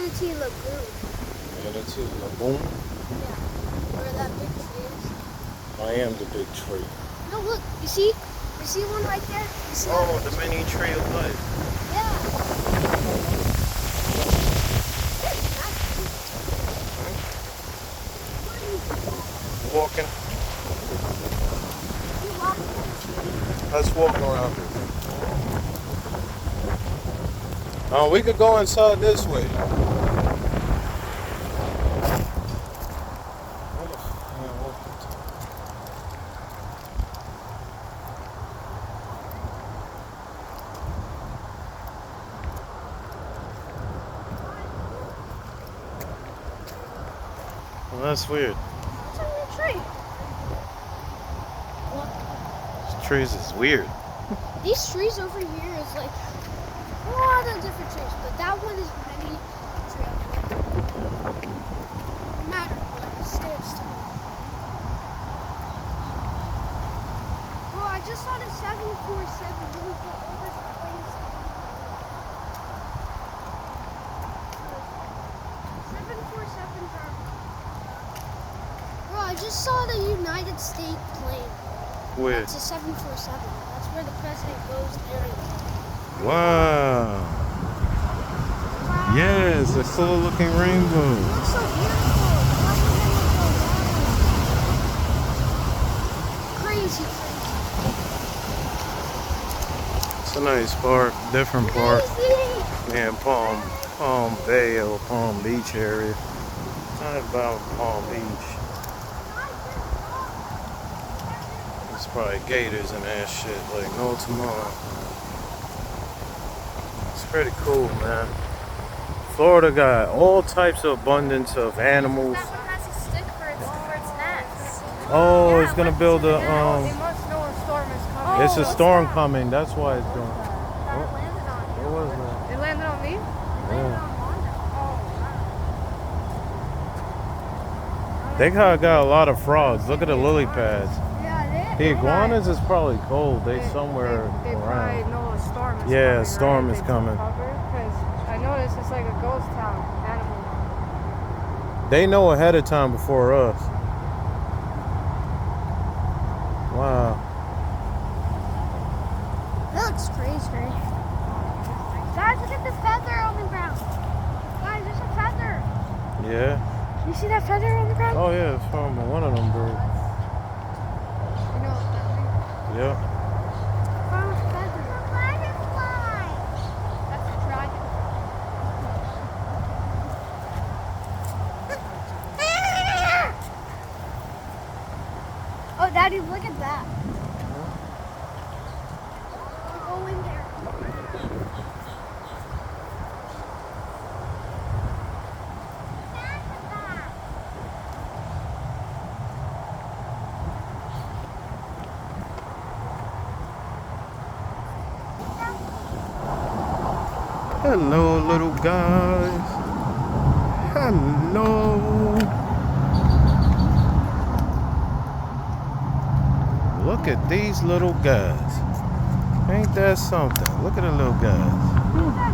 Manatee Lagoon. Manatee Lagoon? Yeah. Where that big tree is. I am the big tree. No, look. You see? You see one right there? You see Oh, that? the mini tree of life. Yeah. Walking. Let's walk around here. We could go inside this way. Well, that's weird. What's on your tree? These trees is weird. These trees over here is like a lot of different trees, but that one is many trees. No matter what, it stands still. Bro, I just saw the 747 really go over the place. 747s are. Bro, I just saw the United States plane. Weird. That's a 747. That's where the president goes there. Wow. Yes, a cool looking rainbow. It looks so beautiful. Crazy, It's a nice park, different park. crazy. Yeah, Palm Bay or Palm Beach area. Not about Palm Beach. There's probably gators and that shit like no tomorrow. It's pretty cool, man. Florida got all types of abundance of animals. That one has a stick for its nest. Oh, Yeah, it's gonna once build it's a They must know a storm is coming. It's a What's storm that? coming. That's why it's doing. That landed on you. What was that? It landed on me? It landed Yeah. on Wanda. Oh, They got a lot of frogs. Look at the lily pads. wow. Yeah, The iguanas is probably cold. They somewhere They probably around. know a storm is coming. Yeah, a storm is They coming. Because I noticed it's like a ghost town animal. They know ahead of time before us. Wow. That looks crazy. Guys, look at the feather on the ground. Guys, there's a feather. Yeah. You see that feather on the ground? Oh yeah, it's from one of them birds. You know what that means? Yeah. From a feather. A butterfly. That's a dragon. Oh, Daddy, look at that. Go in there. Hello, little guys. Hello. Look at these little guys. Ain't that something? Look at the little guys.